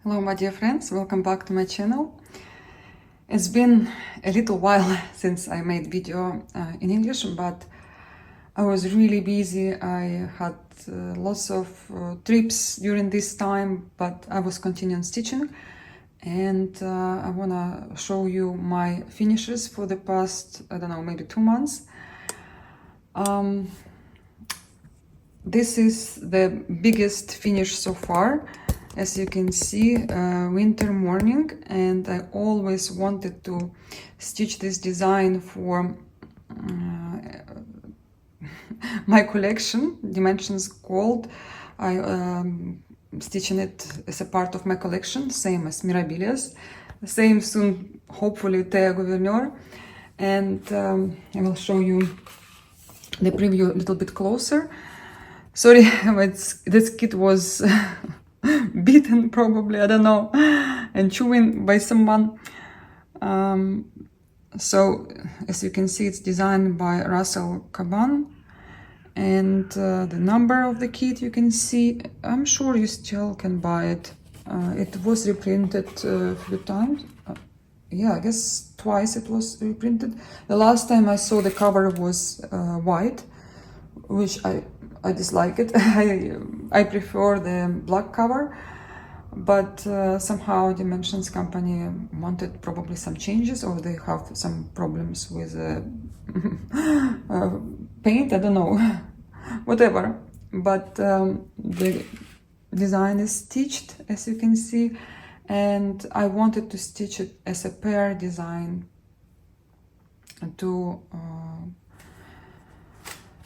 Hello my dear friends, welcome back to my channel. It's been a little while since I made video in English, but I was really busy. I had lots of trips during this time, but I was continuing stitching, and I wanna show you my finishes for the past, I don't know, maybe 2 months. This is the biggest finish so far. As you can see, winter morning, and I always wanted to stitch this design for my collection, Dimensions Gold. I stitching it as a part of my collection, same as Mirabilias, same soon, hopefully, Thea Gouverneur. And I will show you the preview a little bit closer. Sorry, this kid was beaten probably, I don't know, and chewing by someone. So as you can see, it's designed by Russell Caban, and the number of the kit you can see. I'm sure you still can buy it. It was reprinted a few times. Yeah, I guess twice it was reprinted. The last time I saw the cover was white, which I dislike it. I prefer the black cover, but somehow Dimensions company wanted probably some changes, or they have some problems with paint, I don't know, whatever. But the design is stitched, as you can see, and I wanted to stitch it as a pair design to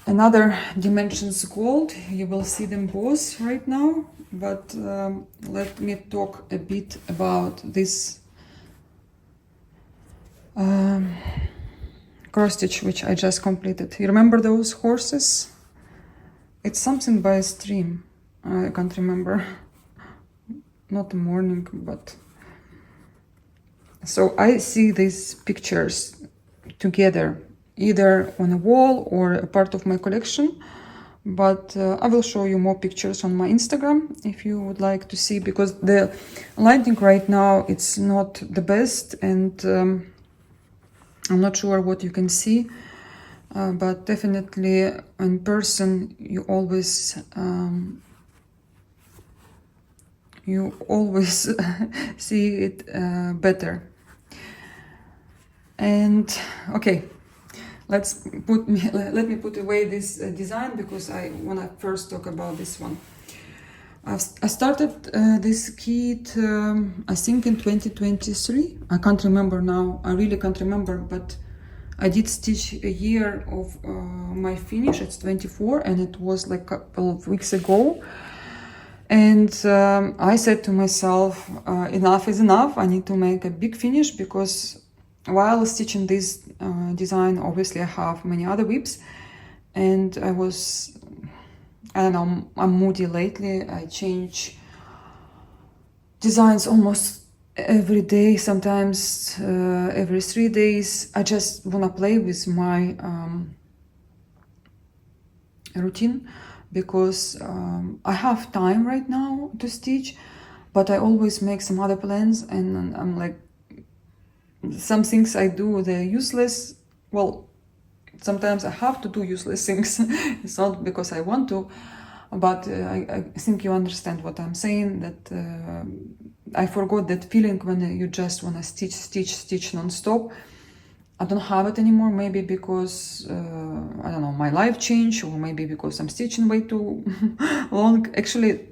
another Dimensions Gold. You will see them both right now, but let me talk a bit about this cross stitch which I just completed. You remember those horses? It's something by a stream. I can't remember. Not the morning, but so I see these pictures together, either on a wall or a part of my collection, but I will show you more pictures on my Instagram if you would like to see, because the lighting right now it's not the best, and I'm not sure what you can see, but definitely in person you always see it better. And okay, let me put away this design, because I want to first talk about this one. I started this kit I think in 2023. I can't remember now, I really can't remember, but I did stitch a year of my finish. It's 24, and it was like a couple of weeks ago. And I said to myself, enough is enough, I need to make a big finish, because while stitching this design, obviously I have many other whips, and I don't know, I'm moody lately. I change designs almost every day, sometimes every 3 days. I just want to play with my routine, because I have time right now to stitch, but I always make some other plans, and I'm like, some things I do, they're useless. Well, sometimes I have to do useless things. It's not because I want to, but I think you understand what I'm saying, that I forgot that feeling when you just want to stitch non-stop. I don't have it anymore, maybe because, I don't know, my life changed, or maybe because I'm stitching way too long. Actually,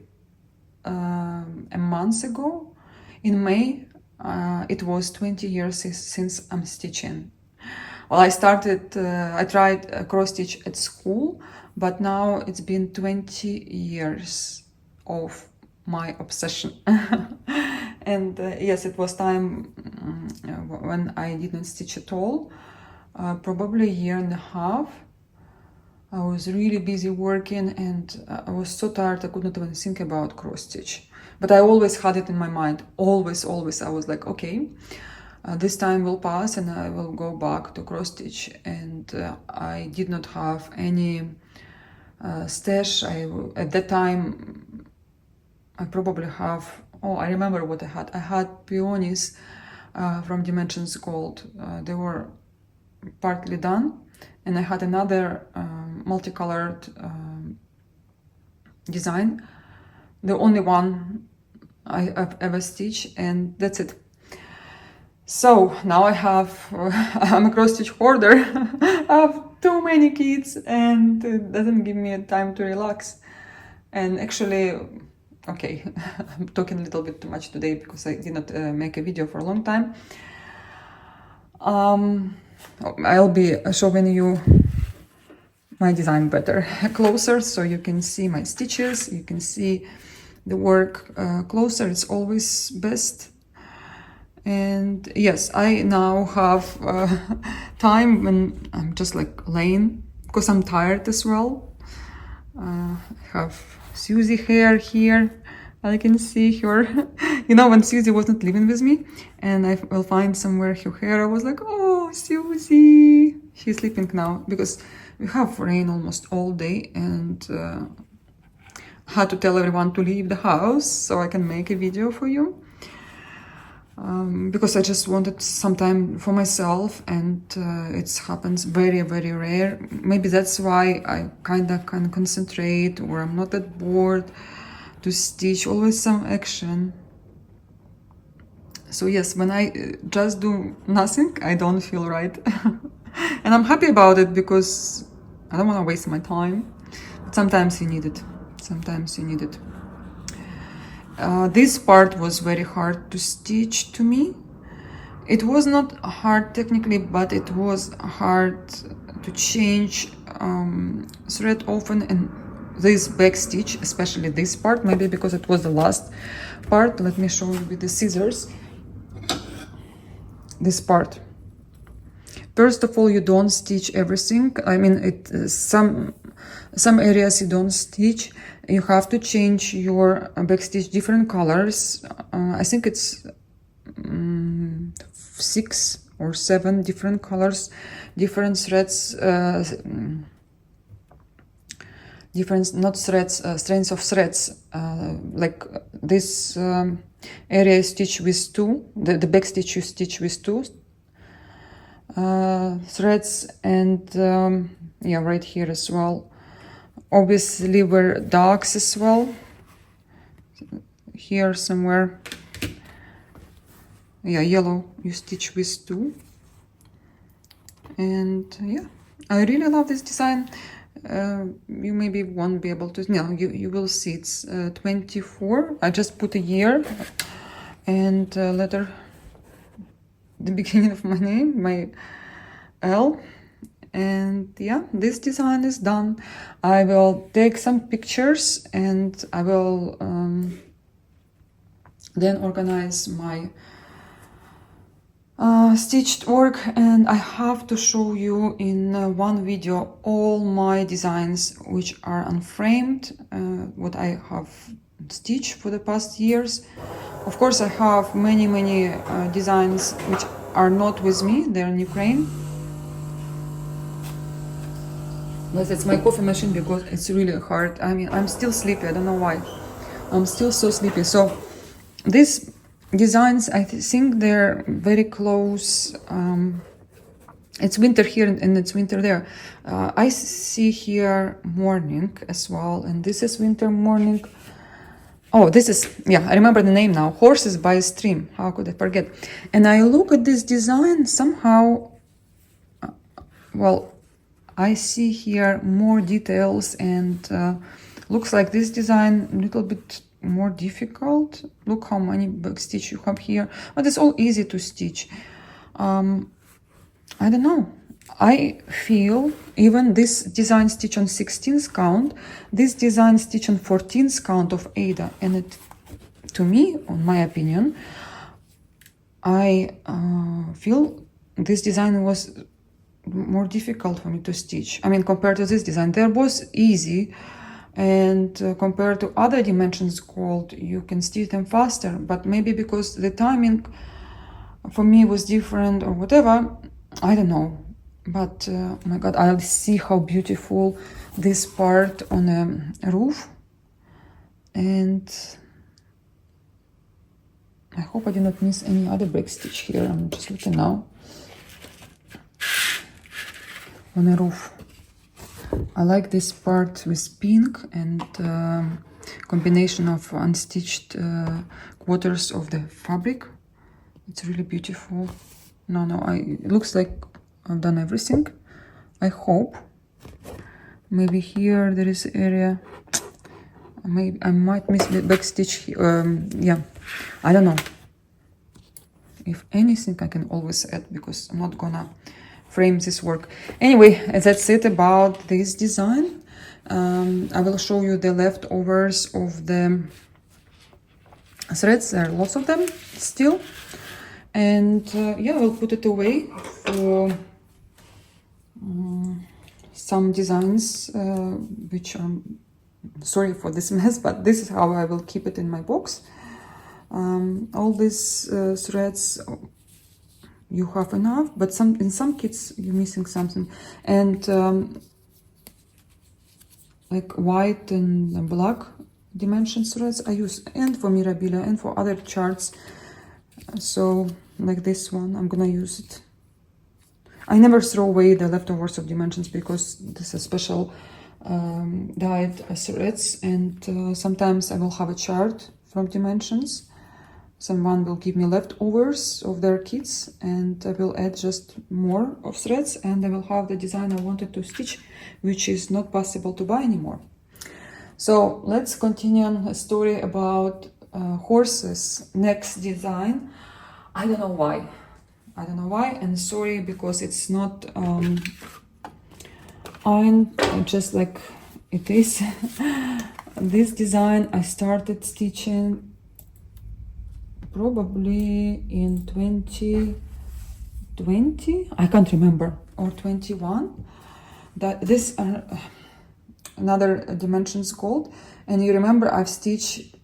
a month ago, in May, it was 20 years since I'm stitching. Well, I tried cross stitch at school, but now it's been 20 years of my obsession. And yes, it was time when I didn't stitch at all, probably a year and a half. I was really busy working, and I was so tired I could not even think about cross stitch. But I always had it in my mind, always. I was like, okay, this time will pass and I will go back to cross stitch. And I did not have any stash. At that time I probably have Oh, I remember what I had. I had peonies from Dimensions Gold. They were partly done, and I had another multicolored design, the only one I've ever stitched, and that's it. So now I have, I'm a cross stitch hoarder. I have too many kids and it doesn't give me a time to relax. And actually, okay, I'm talking a little bit too much today because I did not make a video for a long time. I'll be showing you my design better closer so you can see my stitches, you can see the work closer. It's always best. And yes, I now have time when I'm just like laying because I'm tired as well. I have Susie hair here. I can see her. You know, when Susie wasn't living with me and I will find somewhere her hair, I was like, oh, Susie. She's sleeping now because we have rain almost all day and I had to tell everyone to leave the house so I can make a video for you. Because I just wanted some time for myself, and it happens very, very rare. Maybe that's why I kind of can concentrate, or I'm not that bored to stitch. Always some action. So yes, when I just do nothing, I don't feel right. And I'm happy about it because I don't want to waste my time. But sometimes you need it. Sometimes you need it. This part was very hard to stitch to me. It was not hard technically, but it was hard to change thread often, and this back stitch, especially this part, maybe because it was the last part. Let me show you with the scissors. This part. First of all, you don't stitch everything. I mean, some areas you don't stitch. You have to change your backstitch different colors. I think it's 6 or 7 different colors, different threads, different, not threads, strands of threads. Like this area is stitched with 2, the back stitch you stitch with 2 threads, and yeah, right here as well. Obviously were darks as well, here somewhere. Yeah, yellow you stitch with 2, and yeah, I really love this design. You maybe won't be able to, no, you will see it's 24. I just put a year and letter, the beginning of my name, my L. And yeah, this design is done. I will take some pictures and I will then organize my stitched work, and I have to show you in one video all my designs which are unframed, what I have stitched for the past years. Of course, I have many designs which are not with me, they're in Ukraine. Yes, it's my coffee machine because it's really hard. I mean, I'm still sleepy. I don't know why. I'm still so sleepy. So these designs, I think they're very close. It's winter here and it's winter there. I see here morning as well, and this is winter morning. Oh, this is, yeah, I remember the name now. Horses by a Stream. How could I forget? And I look at this design somehow, well, I see here more details, and looks like this design a little bit more difficult. Look how many back stitch you have here, but it's all easy to stitch. I don't know. I feel even this design stitch on 16th count, this design stitch on 14th count of Ada, and it, to me, on my opinion, I feel this design was more difficult for me to stitch. I mean, compared to this design, they're both easy, and compared to other Dimensions Gold, you can stitch them faster, but maybe because the timing for me was different or whatever, I don't know. But oh my god, I'll see how beautiful this part on a roof, and I hope I did not miss any other back stitch here. I'm just looking now. On a roof. I like this part with pink and combination of unstitched quarters of the fabric. It's really beautiful. It looks like I've done everything. I hope. Maybe here there is area. Maybe I might miss the back stitch. Yeah, I don't know. If anything, I can always add because I'm not gonna frame this work. Anyway, that's it about this design. I will show you the leftovers of the threads. There are lots of them still. And yeah, we'll put it away for some designs, which are, sorry for this mess, but this is how I will keep it in my box. All these threads, you have enough, but in some kits you're missing something. And like white and black dimension threads I use, and for Mirabilia and for other charts. So like this one, I'm gonna use it. I never throw away the leftovers of dimensions because this is special dyed threads, and sometimes I will have a chart from dimensions. Someone will give me leftovers of their kits, and I will add just more of threads, and I will have the design I wanted to stitch, which is not possible to buy anymore. So let's continue on a story about horses. Next design. I don't know why. I don't know why, and sorry because it's not ironed just like it is. This design I started stitching probably in 2020, I can't remember, or 21. This another dimensions gold, and you remember I've stitched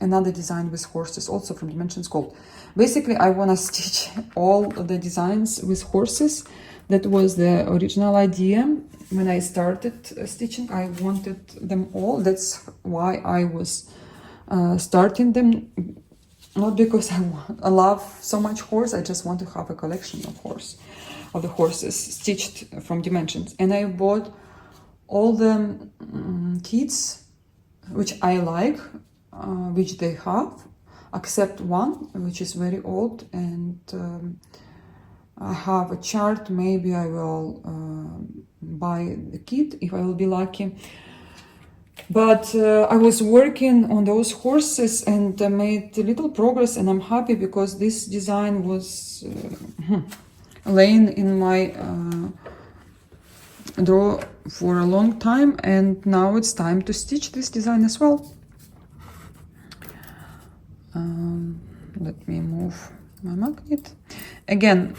another design with horses also from dimensions gold. Basically I want to stitch all the designs with horses. That was the original idea when I started stitching. I wanted them all. That's why I was starting them, not because I love so much horse. I just want to have a collection of the horses stitched from dimensions. And I bought all the kits which I like, which they have, except one which is very old, and I have a chart. Maybe I will buy the kit if I will be lucky. But I was working on those horses and made a little progress, and I'm happy because this design was laying in my drawer for a long time, and now it's time to stitch this design as well. Let me move my magnet. Again,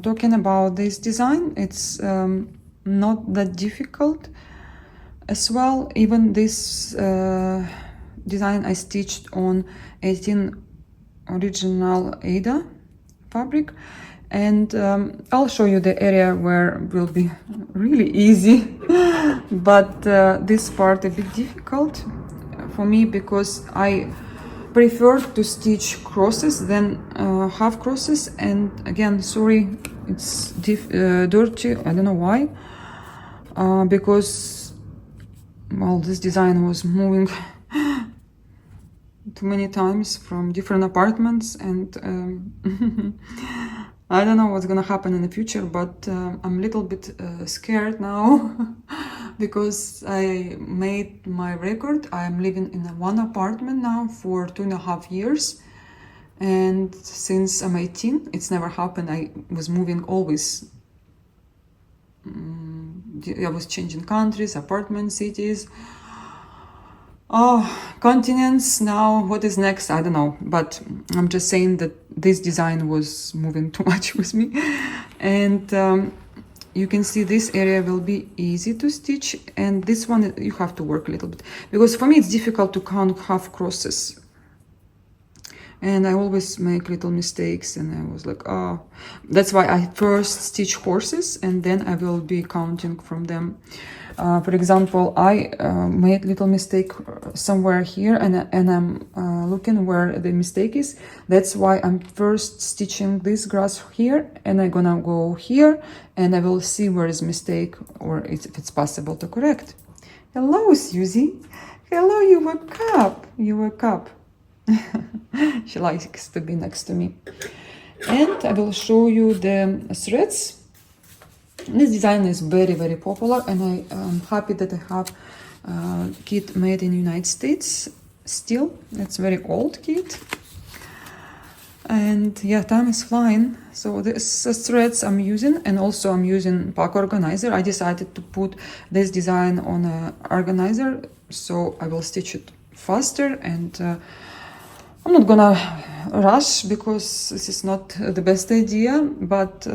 talking about this design, it's not that difficult as well. Even this design I stitched on 18 original Ada fabric, and I'll show you the area where it will be really easy but this part a bit difficult for me because I prefer to stitch crosses than half crosses. And again, sorry, it's dirty, I don't know why, because, well, this design was moving too many times from different apartments, and I don't know what's gonna happen in the future, but I'm a little bit scared now because I made my record. I'm living in one apartment now for 2.5 years, and since I'm 18, it's never happened. I was moving always. I was changing countries, apartments, cities, continents. Now what is next, I don't know, but I'm just saying that this design was moving too much with me. And you can see this area will be easy to stitch, and this one you have to work a little bit because for me it's difficult to count half crosses, and I always make little mistakes, and I was like, oh, that's why I first stitch horses and then I will be counting from them. For example, I made little mistake somewhere here, and I'm looking where the mistake is. That's why I'm first stitching this grass here, and I'm gonna go here, and I will see where is mistake, or if it's possible to correct. Hello, Susie. Hello, you woke up. You woke up. She likes to be next to me. And I will show you the threads. This design is very, very popular, and I am happy that I have kit made in United States still. It's very old kit. And yeah, time is flying. So this threads I'm using, and also I'm using pack organizer. I decided to put this design on an organizer, so I will stitch it faster, and I'm not gonna rush because this is not the best idea, but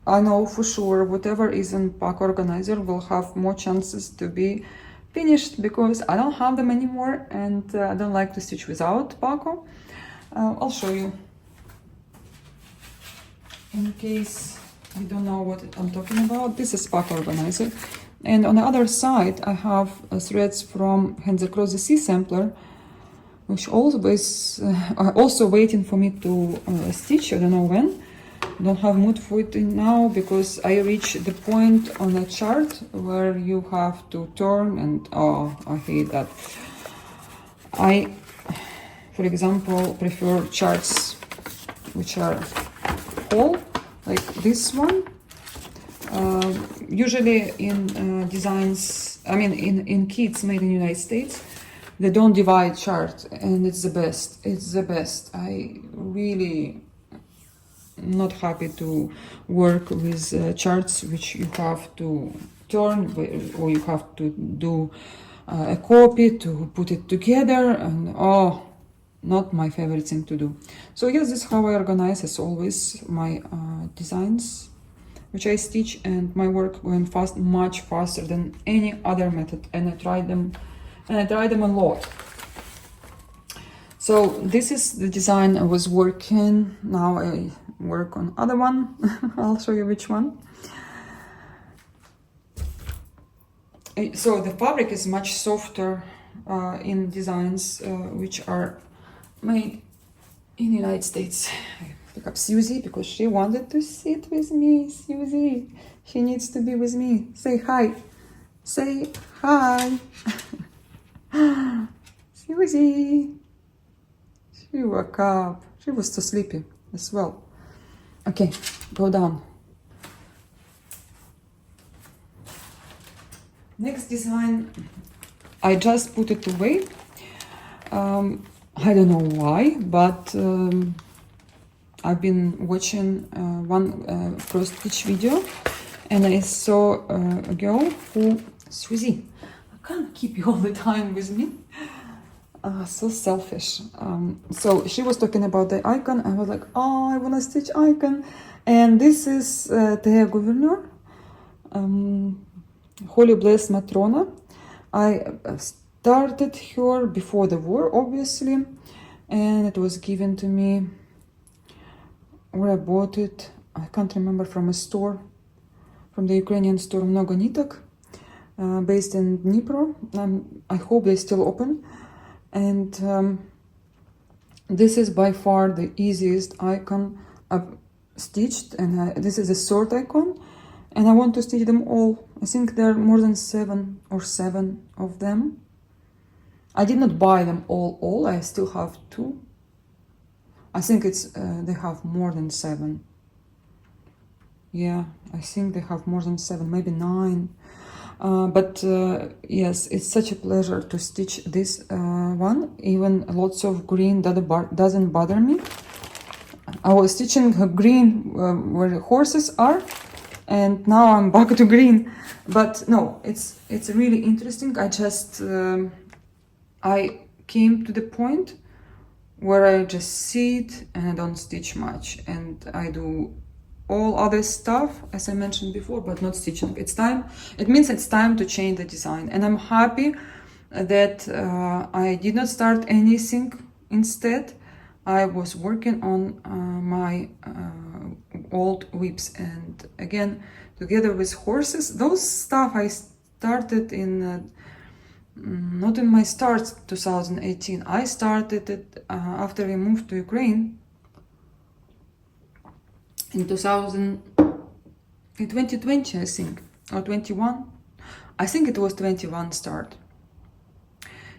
I know for sure whatever is in pack organizer will have more chances to be finished, because I don't have them anymore, and I don't like to stitch without Paco. I'll show you in case you don't know what I'm talking about. This is pack organizer, and on the other side I have threads from Hands Across the Sea sampler, which always are also waiting for me to stitch. I don't know when. I don't have mood for it now, because I reached the point on the chart where you have to turn, and oh, I hate that. I, for example, prefer charts which are whole, like this one. Usually in designs, I mean in kits made in the United States, they don't divide chart, and it's the best. It's the best. I really not happy to work with charts which you have to turn, or you have to do a copy to put it together, and oh, not my favorite thing to do. So yes, this is how I organize, as always, my designs which I stitch, and my work going fast, much faster than any other method, and I tried them a lot. So this is the design I was working. Now I work on other one. I'll show you which one. So the fabric is much softer in designs which are made in the United States. I pick up Susie because she wanted to sit with me. Susie, she needs to be with me. Say hi. Say hi. Susie. She woke up. She was too sleepy as well. Okay, go down. Next design, I just put it away. I don't know why, but I've been watching one cross stitch video, and I saw a girl who, Susie, I can't keep you all the time with me. So selfish. So she was talking about the icon. I was like, oh, I want to stitch icon. And this is Thea Gouverneur, Holy Blessed Matrona. I started her before the war, obviously, and it was given to me, or I bought it, I can't remember, from a store, from the Ukrainian store Mnogo Nitok, based in Dnipro. I hope they're still open. And this is by far the easiest icon I've stitched, and this is a sword icon, and I want to stitch them all. I think there are more than 7 of them. I did not buy them all. I still have 2. I think it's they have more than 7. Yeah, I think they have more than 7, maybe 9. But yes, it's such a pleasure to stitch this one. Even lots of green doesn't bother me. I was stitching green where the horses are, and now I'm back to green. But no, it's really interesting. I just I came to the point where I just see it and I don't stitch much, and I do all other stuff, as I mentioned before, but not stitching. It's time. It means it's time to change the design, and I'm happy that I did not start anything. Instead, I was working on my old whips, and again together with horses. Those stuff I started in not in my start 2018. I started it after we moved to Ukraine in 2020, I think, or 21. I think it was 21 start.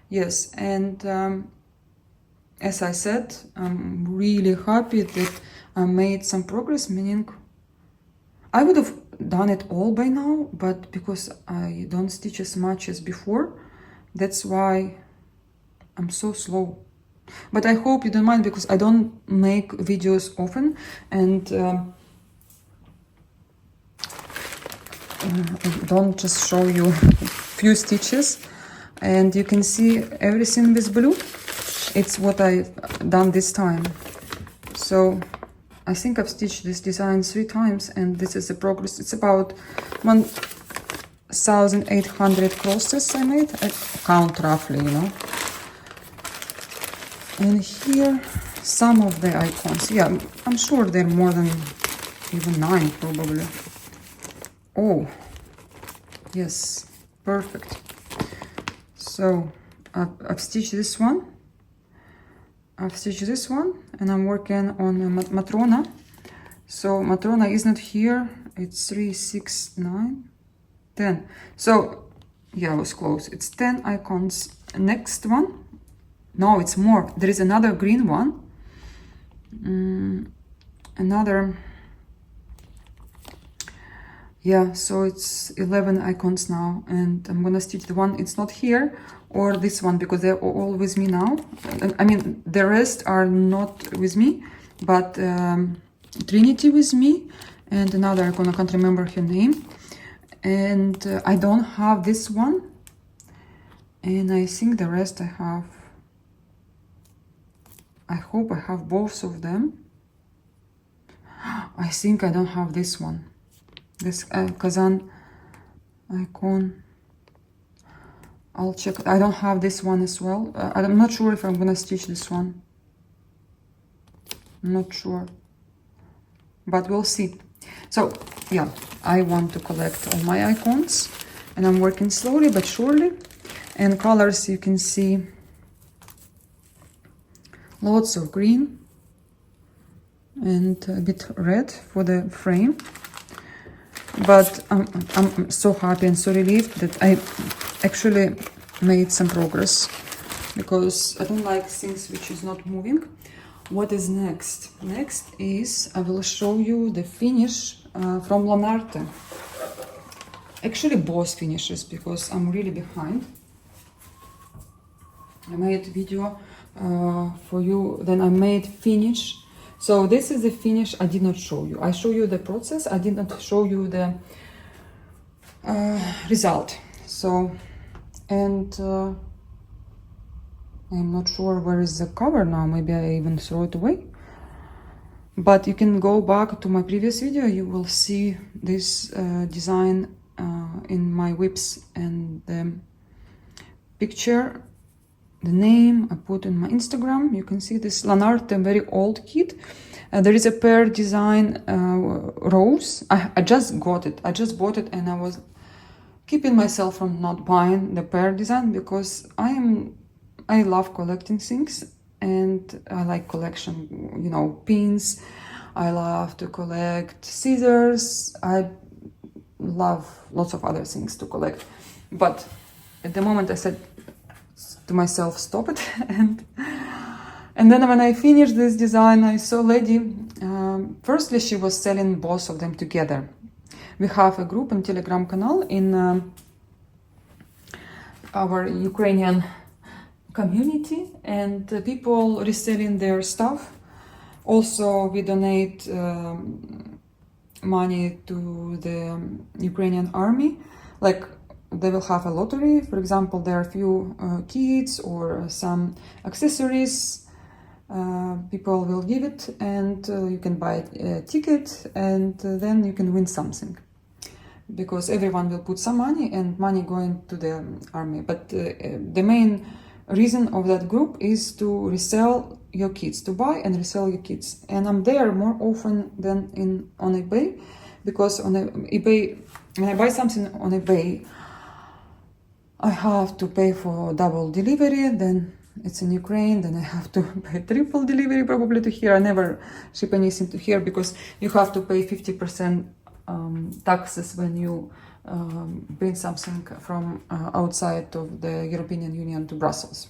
Yes, and as I said, I'm really happy that I made some progress, meaning I would have done it all by now, but because I don't stitch as much as before, that's why I'm so slow. But I hope you don't mind, because I don't make videos often, and don't just show you few stitches, and you can see everything with blue. It's what I've done this time. So I think I've stitched this design 3 times, and this is the progress. It's about 1,800 crosses I made. I count roughly, you know. And here some of the icons. Yeah, I'm sure they're more than even 9 probably. Oh, yes, perfect. So I've stitched this one. I've stitched this one, and I'm working on Matrona. So Matrona is not here. It's 3, 6, 9, 10. So yeah, I was close. It's 10 icons. Next one. No, it's more. There is another green one. Another. Yeah, so it's 11 icons now, and I'm gonna stitch the one it's not here, or this one, because they're all with me now. I mean, the rest are not with me, but Trinity with me, and another icon, I can't remember her name. And I don't have this one, and I think the rest I have. I hope I have both of them. I think I don't have this one. This Kazan icon. I'll check. I don't have this one as well. I'm not sure if I'm gonna stitch this one. I'm not sure, but we'll see. So yeah, I want to collect all my icons, and I'm working slowly but surely. And colors, you can see lots of green and a bit red for the frame. But I'm so happy and so relieved that I actually made some progress, because I don't like things which is not moving. What is next? Next is I will show you the finish from Lanarte. Actually both finishes, because I'm really behind. I made a video for you, then I made finish. So this is the finish I did not show you. I show you the process, I did not show you the result. So, and I'm not sure where is the cover now. Maybe I even throw it away. But you can go back to my previous video. You will see this design in my whips, and the picture, the name I put in my Instagram. You can see this Lanarte, very old kit. There is a pear design rose. I just got it. I just bought it, and I was keeping myself from not buying the pear design, because I love collecting things, and I like collection, you know, pins. I love to collect scissors. I love lots of other things to collect. But at the moment I said to myself, stop it. And then when I finished this design, I saw a lady. Firstly, she was selling both of them together. We have a group and Telegram channel in our Ukrainian community, and people reselling their stuff. Also, we donate money to the Ukrainian army. Like, they will have a lottery. For example, there are a few kits or some accessories. People will give it, and you can buy a ticket, and then you can win something. Because everyone will put some money, and money going to the army. But the main reason of that group is to resell your kits, to buy and resell your kits. And I'm there more often than on eBay, because on eBay, when I buy something on eBay, I have to pay for double delivery, then it's in Ukraine, then I have to pay triple delivery probably to here. I never ship anything to here because you have to pay 50% taxes when you bring something from outside of the European Union to Brussels.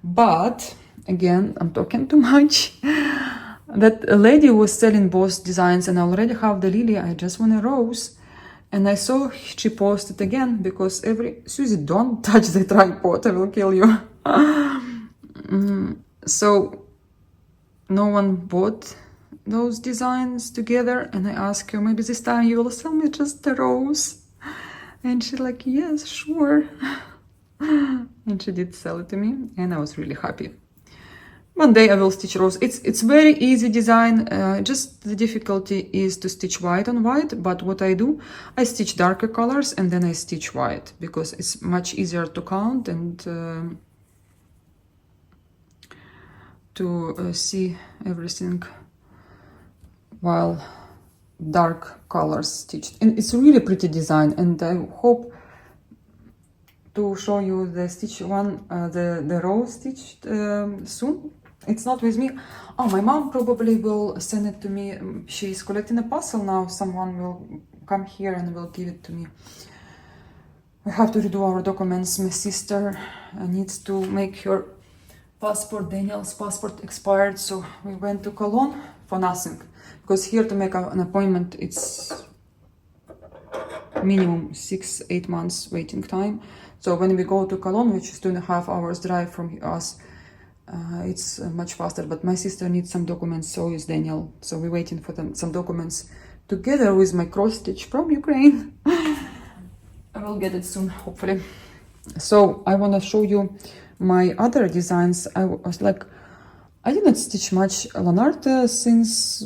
But again, I'm talking too much. That lady was selling both designs, and I already have the lily. I just want a rose. And I saw she posted again, because Susie, don't touch the tripod, I will kill you. So no one bought those designs together, and I asked her, maybe this time you will sell me just a rose. And she's like, yes, sure. And she did sell it to me, and I was really happy. One day I will stitch rose. It's very easy design, just the difficulty is to stitch white on white. But what I do, I stitch darker colors and then I stitch white, because it's much easier to count and to see everything while dark colors stitched. And it's really pretty design, and I hope to show you the stitch one, the rose stitched soon. It's not with me. Oh, my mom probably will send it to me. She's collecting a parcel now. Someone will come here and will give it to me. We have to redo our documents. My sister needs to make her passport. Daniel's passport expired, so we went to Cologne for nothing. Because here to make an appointment, it's minimum 6-8 months waiting time. So when we go to Cologne, which is 2.5 hours drive from us, it's much faster. But my sister needs some documents, so is Daniel. So we're waiting for them, some documents together with my cross stitch from Ukraine. I will get it soon, hopefully. So I want to show you my other designs. I was like, I didn't stitch much Lanarte since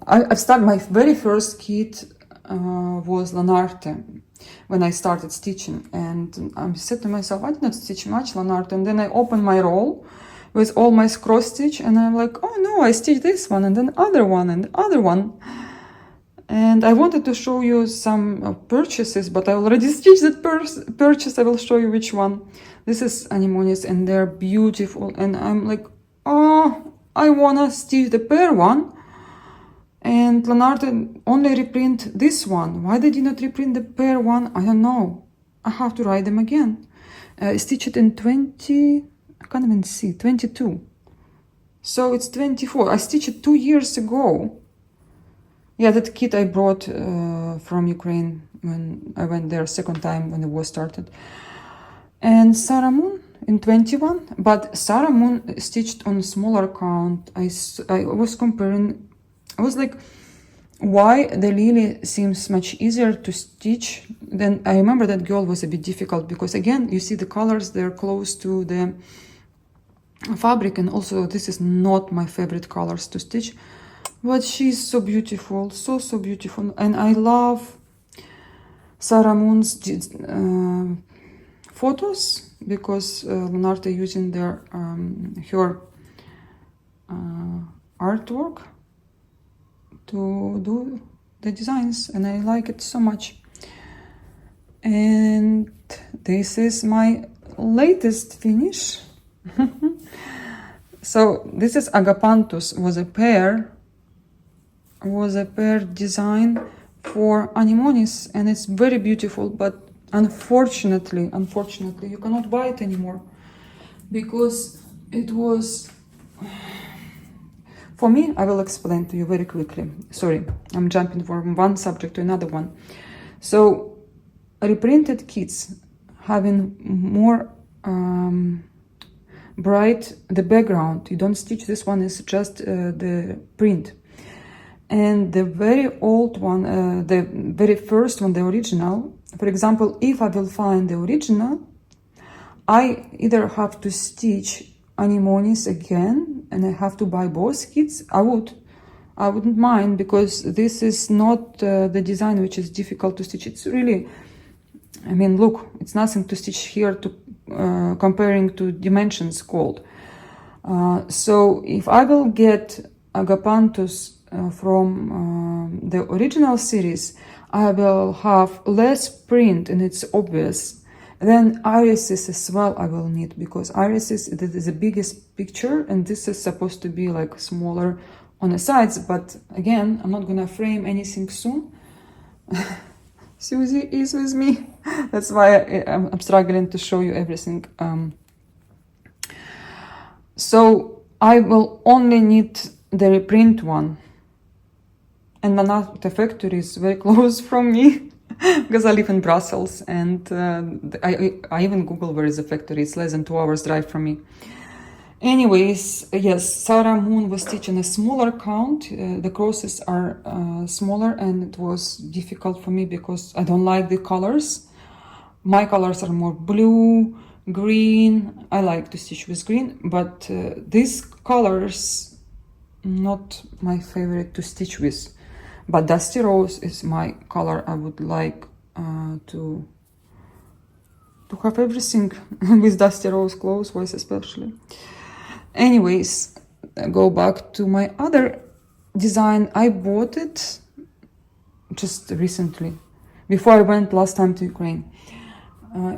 I've started. My very first kit was Lanarte when I started stitching, and I said to myself, I didn't stitch much Lanarte. And then I opened my roll with all my cross stitch, and I'm like, oh no, I stitched this one and then other one and other one. And I wanted to show you some purchases, but I already stitched that purchase. I will show you which one. This is anemones, and they're beautiful. And I'm like, oh, I wanna stitch the pear one. And Lanarte only reprint this one. Why they did not reprint the pear one? I don't know. I have to write them again. Stitch it in 20, I can't even see, 22. So it's 24. I stitched it 2 years ago. Yeah, that kit I brought from Ukraine when I went there second time when the war started. And Sarah Moon in 21. But Sarah Moon stitched on a smaller count. I was comparing. I was like, why the lily seems much easier to stitch. Then I remember that girl was a bit difficult, because again, you see the colors, they're close to the fabric, and also this is not my favorite colors to stitch. But she's so beautiful, so beautiful. And I love Sarah Moon's photos, because Lanarte using their her artwork to do the designs, and I like it so much. And this is my latest finish. So this is Agapanthus, was a pair design for anemones, and it's very beautiful. But unfortunately you cannot buy it anymore, because it was, for me, I will explain to you very quickly. Sorry, I'm jumping from one subject to another one. So reprinted kits having more bright the background. You don't stitch, this one is just the print. And the very old one, the very first one, the original, for example, if I will find the original, I either have to stitch anemones again, and I have to buy both kits. I wouldn't mind, because this is not the design which is difficult to stitch. It's really, I mean, look, it's nothing to stitch here to comparing to dimensions called. So if I will get agapanthus from the original series, I will have less print and it's obvious. Then irises as well I will need, because irises, this is the biggest picture and this is supposed to be like smaller on the sides. But again, I'm not gonna frame anything soon. Susie is with me. That's why I'm struggling to show you everything. So I will only need the reprint one. And Lanarte factory is very close from me because I live in Brussels, and I even Google where is the factory. It's less than 2 hours drive from me. Anyways, yes, Sarah Moon was teaching a smaller count. The crosses are smaller, and it was difficult for me because I don't like the colors. My colors are more blue, green. I like to stitch with green, but these colors not my favorite to stitch with. But Dusty Rose is my color. I would like to have everything with Dusty Rose clothes, voice especially. Anyways, go back to my other design. I bought it just recently, before I went last time to Ukraine,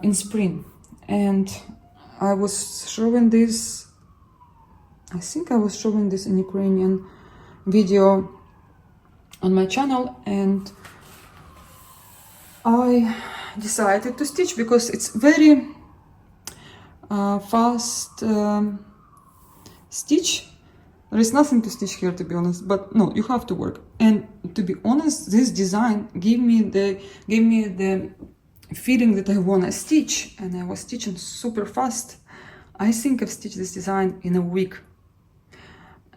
in spring. And I was showing this, I think I was showing this in Ukrainian video on my channel, and I decided to stitch because it's very fast stitch. There is nothing to stitch here, to be honest, but no, you have to work. And to be honest, this design gave me the feeling that I wanna stitch, and I was stitching super fast. I think I've stitched this design in a week.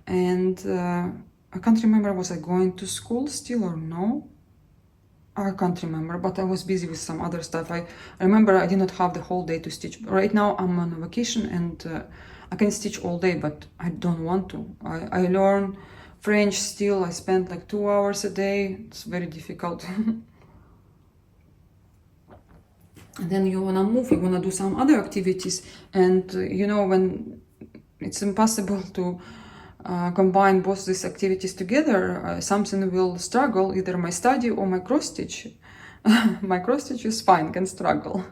And I can't remember, was I going to school still or no? I can't remember, but I was busy with some other stuff. I remember I did not have the whole day to stitch. Right now I'm on vacation and I can stitch all day, but I don't want to. I learn French still. I spend like 2 hours a day. It's very difficult. And then you wanna move, you wanna do some other activities. And you know, when it's impossible to combine both these activities together, something will struggle, either my study or my cross stitch. My cross stitch is fine, can struggle.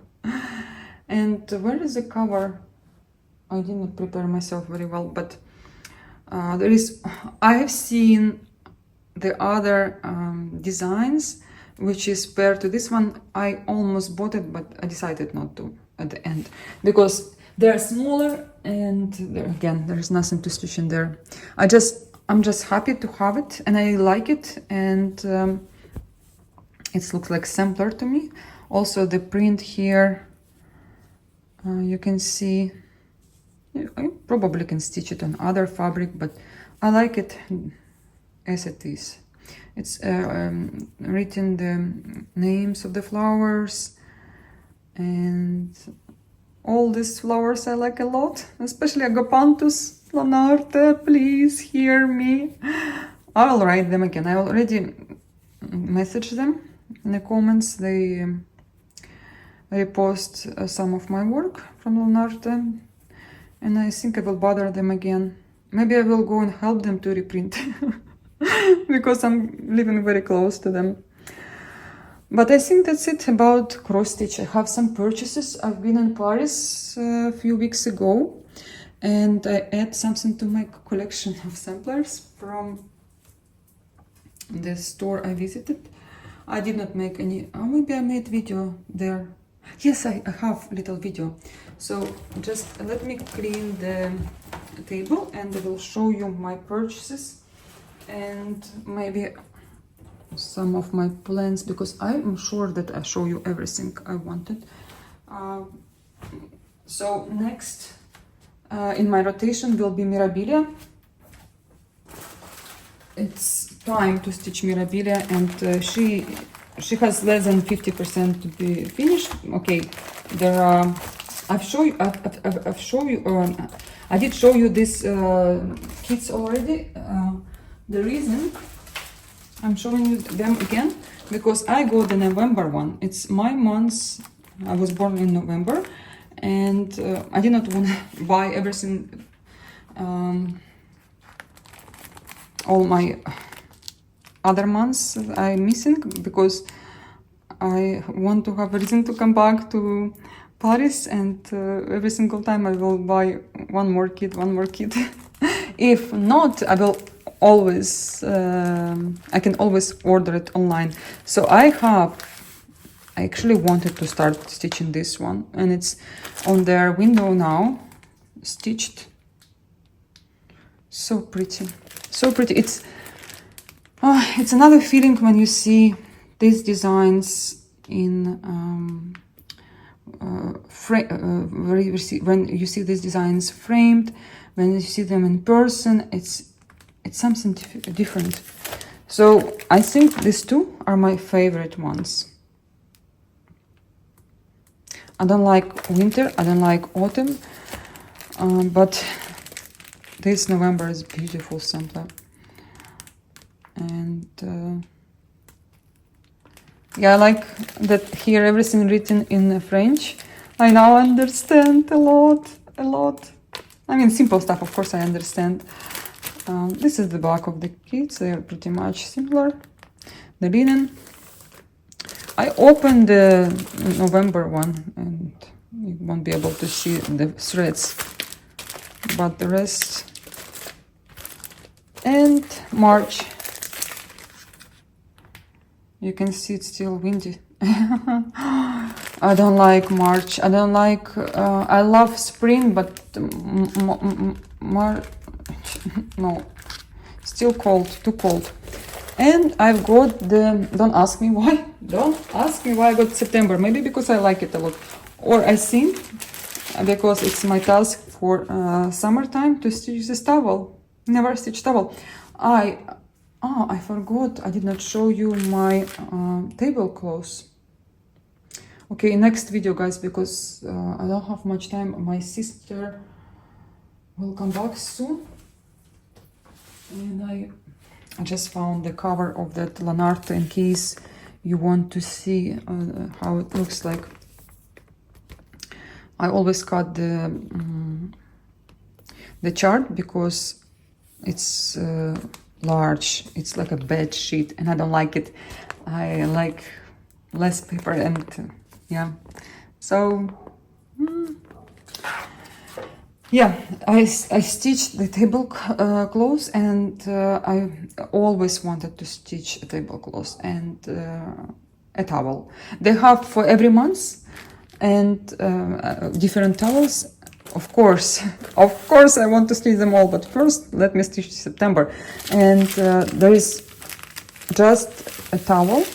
And where is the cover? I didn't prepare myself very well, but there is, I have seen the other designs, which is paired to this one. I almost bought it, but I decided not to at the end, because they're smaller and again, there is nothing to stitch in there. I'm just happy to have it, and I like it, and it looks like sampler to me. Also the print here, you can see, I probably can stitch it on other fabric, but I like it as it is. It's written the names of the flowers, and all these flowers I like a lot, especially Agapanthus, Lanarte, please hear me. I will write them again. I already messaged them in the comments. They repost some of my work from Lanarte, and I think I will bother them again. Maybe I will go and help them to reprint because I'm living very close to them. But I think that's it about cross stitch. I have some purchases. I've been in Paris a few weeks ago, and I add something to my collection of samplers from the store I visited. I did not make any, maybe I made video there. Yes, I have a little video. So just let me clean the table and I will show you my purchases and maybe some of my plans, because I'm sure that I show you everything I wanted. So next in my rotation will be Mirabilia. It's time to stitch Mirabilia, and she has less than 50% to be finished. Okay, there are, I did show you these kits already. The reason I'm showing you them again, because I got the November one. It's my month. I was born in November, and I did not want to buy everything, all my other months I'm missing, because I want to have a reason to come back to Paris, and every single time I will buy one more kit. If not, I will always, I can always order it online. So I actually wanted to start stitching this one, and it's on their window now, stitched. So pretty, so pretty. It's another feeling when you see these designs in when you see these designs framed, when you see them in person, it's something different. So I think these two are my favorite ones. I don't like winter, I don't like autumn, but this November is beautiful Santa. And yeah, I like that here everything written in French. I now understand a lot. I mean, simple stuff, of course, I understand. This is the back of the kits. They are pretty much similar. The linen. I opened the November one, and you won't be able to see the threads, but the rest. And March. You can see it's still windy. I don't like March. I don't like, I love spring, but March, no, still cold, too cold. And I've got the, don't ask me why I got September. Maybe because I like it a lot. Or I think because it's my task for summertime to stitch this towel. Never stitch towel. I forgot, I did not show you my tablecloths. Okay, next video, guys, because I don't have much time. My sister will come back soon. And I just found the cover of that Lanarte in case you want to see how it looks like. I always cut the chart because it's large. It's like a bed sheet, and I don't like it. I like less paper, and yeah. So yeah, I stitched the tablecloths, and I always wanted to stitch a tablecloth and a towel. They have for every month, and different towels. Of course, I want to stitch them all, but first let me stitch September. And there is just a towel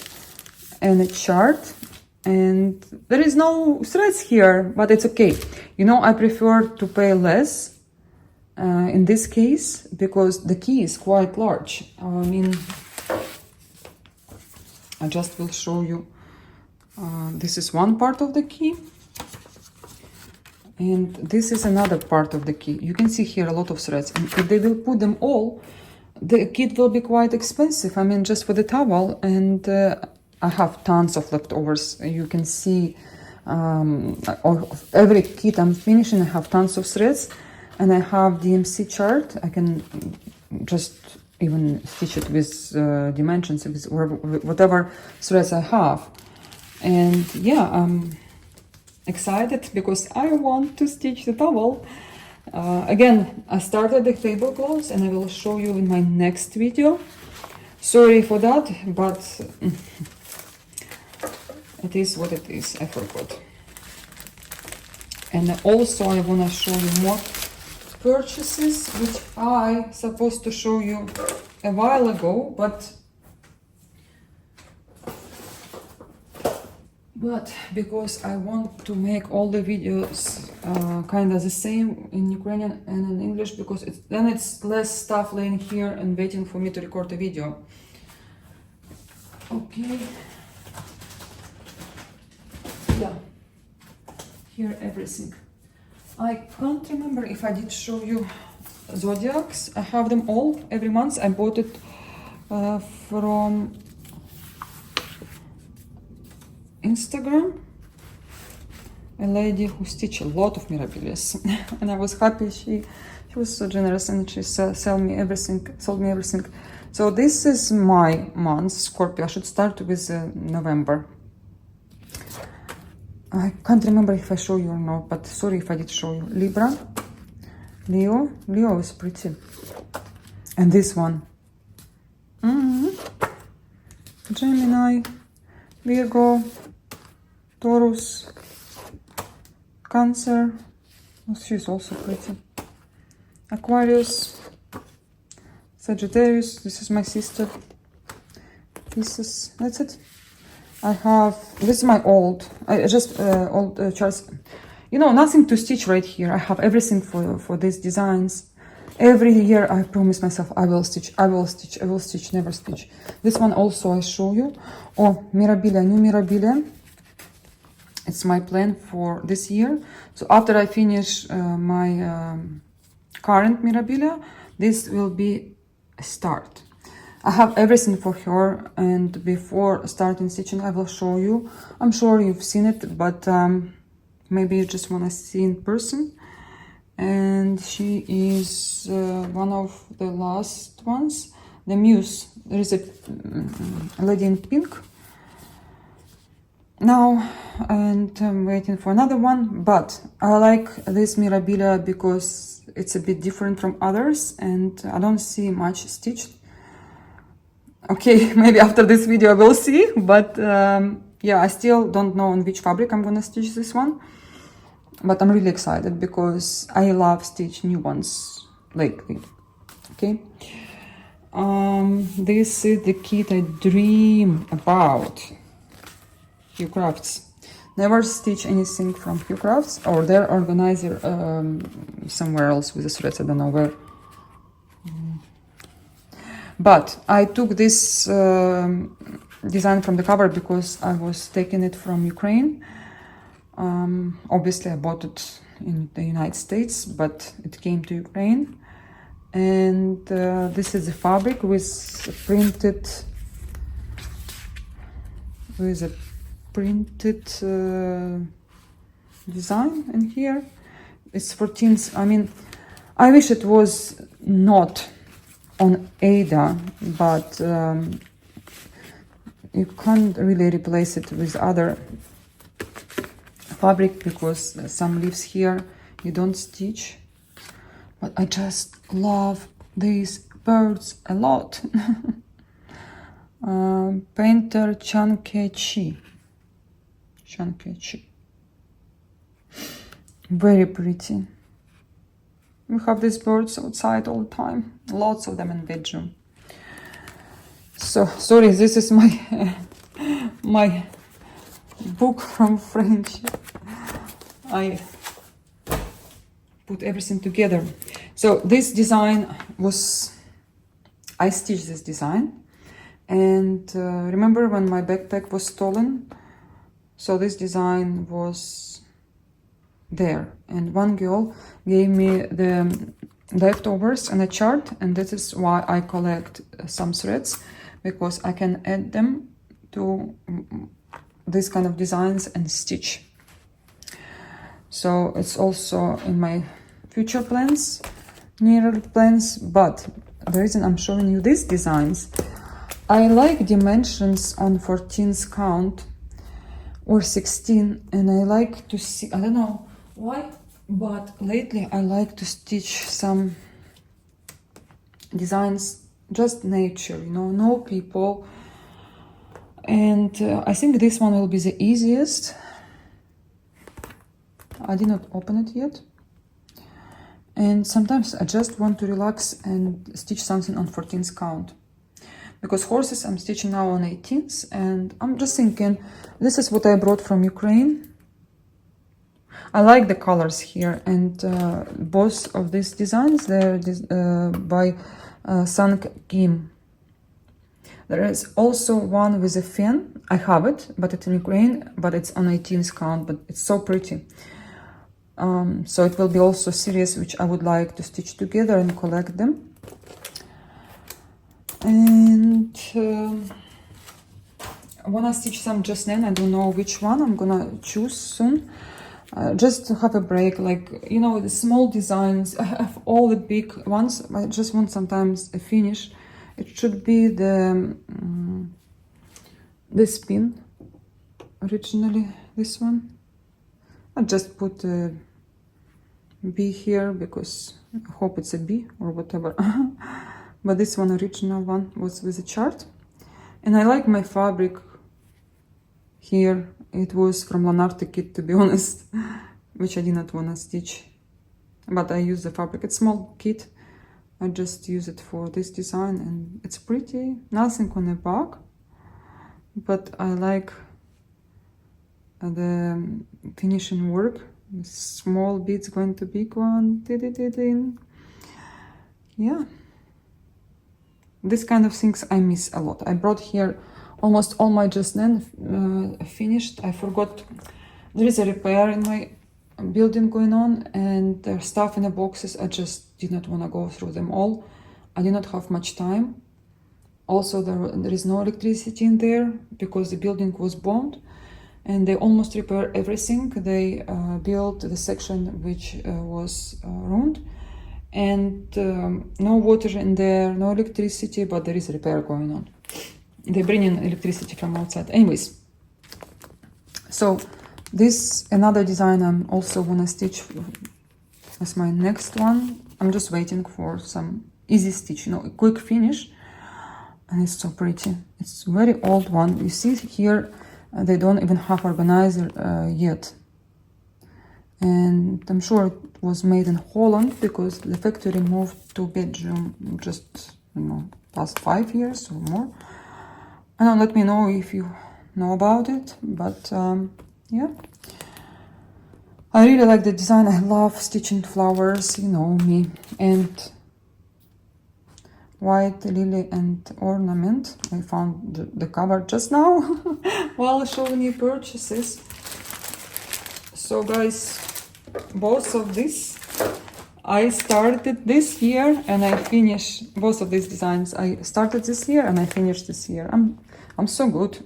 and a chart, and there is no threads here, but it's okay. You know, I prefer to pay less in this case, because the key is quite large. I mean, I just will show you. This is one part of the key. And this is another part of the key. You can see here a lot of threads. And if they will put them all, the kit will be quite expensive. I mean, just for the towel. And I have tons of leftovers. You can see every kit I'm finishing, I have tons of threads. And I have DMC chart. I can just even stitch it with dimensions, with whatever threads I have. And yeah, excited because I want to stitch the towel. Again, I started the tablecloths, and I will show you in my next video. Sorry for that, but it is what it is. I forgot. And also I want to show you more purchases, which I supposed to show you a while ago, but because I want to make all the videos kind of the same in Ukrainian and in English, because then it's less stuff laying here and waiting for me to record a video. Okay. Yeah. Here everything. I can't remember if I did show you zodiacs. I have them all every month. I bought it from Instagram. a lady who stitched a lot of mirabilis, and I was happy. She was so generous, and she sold me everything. So this is my month, Scorpio. I should start with November. I can't remember if I show you or not, but sorry if I did show you. Libra, Leo is pretty, and this one, Gemini, Virgo, Taurus, Cancer. Oh, she's also pretty. Aquarius, Sagittarius. This is my sister. Pisces. That's it. I have. This is my old charts. You know, nothing to stitch right here. I have everything for these designs. Every year I promise myself I will stitch, never stitch. This one also I show you. Oh, Mirabilia, new Mirabilia. It's my plan for this year. So after I finish my current Mirabilia, this will be a start. I have everything for her, and before starting stitching I will show you. I'm sure you've seen it, but maybe you just want to see in person. And she is one of the last ones, the Muse. There is a lady in pink now, and I'm waiting for another one. But I like this Mirabilia because it's a bit different from others, and I don't see much stitched. Okay, maybe after this video I will see, but yeah, I still don't know on which fabric I'm gonna stitch this one. But I'm really excited because I love stitch new ones lately. Okay, this is the kit I dream about. Xiu Crafts. Never stitch anything from Xiu Crafts or their organizer somewhere else with the threads. I don't know where. But I took this design from the cover because I was taking it from Ukraine. Obviously I bought it in the United States, but it came to Ukraine. And this is the fabric with a printed design in here. It's 14th. I mean, I wish it was not on Ada, but you can't really replace it with other fabric because some leaves here you don't stitch. But I just love these birds a lot. Painter Chankechi. Very pretty. We have these birds outside all the time. Lots of them in bedroom. So sorry, this is my my book from French. I put everything together. So this design was, I stitched this design, and remember when my backpack was stolen? So this design was there, and one girl gave me the leftovers and a chart, and this is why I collect some threads, because I can add them to this kind of designs and stitch. So it's also in my future plans, nearer plans. But the reason I'm showing you these designs, I like dimensions on 14th count or 16, and I like to see, I don't know why, but lately I like to stitch some designs, just nature, you know, no people. And I think this one will be the easiest. I did not open it yet. And sometimes I just want to relax and stitch something on 14th count. Because horses I'm stitching now on 18th, and I'm just thinking, this is what I brought from Ukraine. I like the colors here, and both of these designs, they're by Sang Kim. There is also one with a fan. I have it, but it's in Ukraine, but it's on 18th count, but it's so pretty. So it will be also series which I would like to stitch together and collect them. And I wanna stitch some just then. I don't know which one I'm gonna choose soon, just to have a break, like, you know, the small designs. I have all the big ones. I just want sometimes a finish. It should be this pin, originally this one. I just put a B here because I hope it's a B or whatever. But this one, original one, was with a chart. And I like my fabric here. It was from Lanarte kit, to be honest, which I did not want to stitch. But I use the fabric. It's small kit. I just use it for this design, and it's pretty. Nothing on the back. But I like the finishing work. Small beads going to big one. Yeah. This kind of things I miss a lot. I brought here almost all my just then finished. I forgot there is a repair in my building going on, and there's stuff in the boxes. I just did not want to go through them all. I did not have much time. Also, there is no electricity in there because the building was bombed, and they almost repaired everything. They built the section which was ruined, and no water in there, no electricity, but there is a repair going on. They bring in electricity from outside. Anyways, so this another design I'm also wanna stitch as my next one. I'm just waiting for some easy stitch, you know, a quick finish. And it's so pretty. It's a very old one. You see here, they don't even have organizer yet. And I'm sure it was made in Holland because the factory moved to Belgium just, you know, past 5 years or more. I don't, let me know if you know about it, but yeah. I really like the design. I love stitching flowers, you know me. And white lily and ornament. I found the cover just now while showing you purchases. So guys, both of these I started this year and I finished both of these designs. I started this year and I finished this year. I'm so good.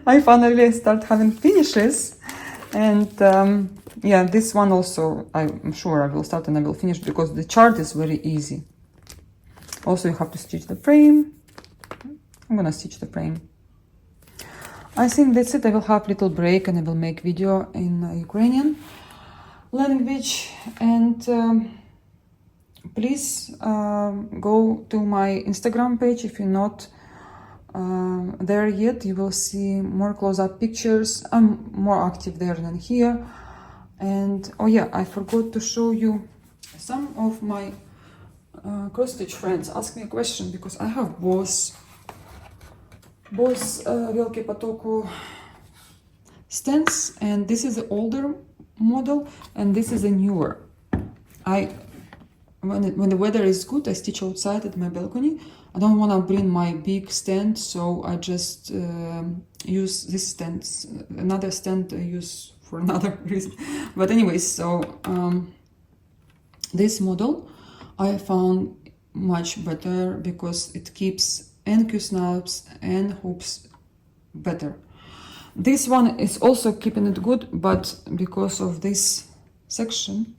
I finally start having finishes, and yeah, this one also I'm sure I will start and I will finish because the chart is very easy. Also, you have to stitch the frame. I'm gonna stitch the frame. I think that's it. I will have a little break and I will make video in Ukrainian language. And please go to my Instagram page if you're not there yet. You will see more close-up pictures. I'm more active there than here. And oh yeah, I forgot to show you some of my cross-stitch friends ask me a question because I have both Velké Potoku stands, and this is the older model and this is a newer. When the weather is good, I stitch outside at my balcony. I don't want to bring my big stand, so I just use this stand. Another stand I use for another reason. But anyways, so this model I found much better because it keeps NQ snaps and hoops better. This one is also keeping it good, but because of this section,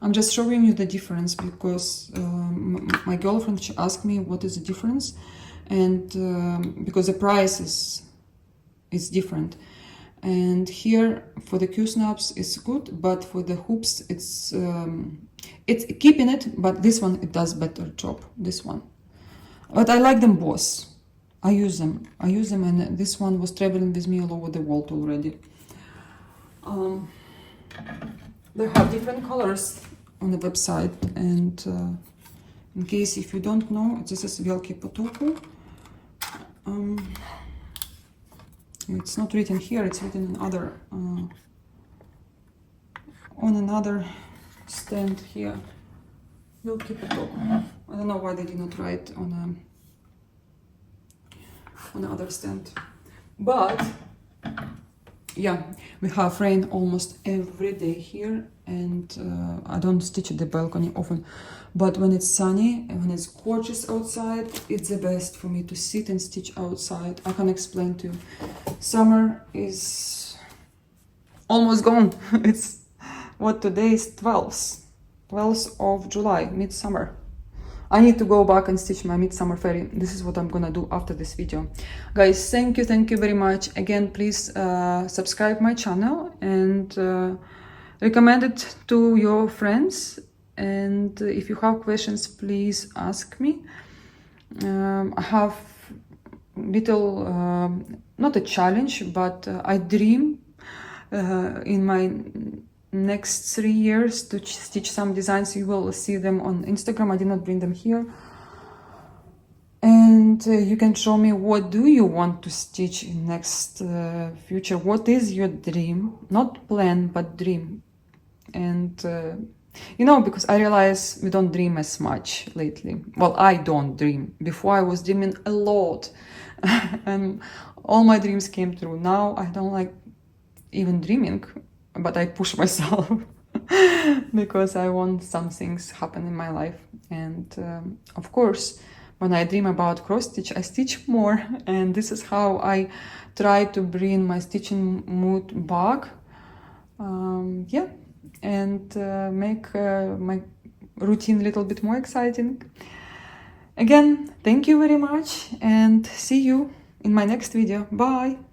I'm just showing you the difference because my girlfriend, she asked me what is the difference, and because the price is different. And here for the Q snaps it's good, but for the hoops it's keeping it, but this one it does better job, this one. But I like them both. I use them, and this one was traveling with me all over the world already. They have different colors on the website, and in case if you don't know, this is Velké Potoku. It's not written here, it's written in other on another stand here. Velké Potoku. I don't know why they did not write on the other stand, but yeah, we have rain almost every day here, and I don't stitch at the balcony often, but when it's sunny and when it's gorgeous outside, it's the best for me to sit and stitch outside. I can explain to you. Summer is almost gone. It's what today is 12th of July, midsummer. I need to go back and stitch my midsummer fairy. This is what I'm gonna do after this video. Guys, thank you very much. Again, please subscribe my channel and recommend it to your friends. And if you have questions, please ask me. I have little, not a challenge, but I dream in my next 3 years to stitch some designs. You will see them on Instagram. I did not bring them here. And you can show me what do you want to stitch in next future. What is your dream? Not plan, but dream. And you know, because I realize we don't dream as much lately. Well, I don't dream. Before I was dreaming a lot. And all my dreams came true. Now I don't like even dreaming, but I push myself because I want some things happen in my life. And of course, when I dream about cross stitch, I stitch more. And this is how I try to bring my stitching mood back. Yeah, and make my routine a little bit more exciting. Again, thank you very much and see you in my next video. Bye!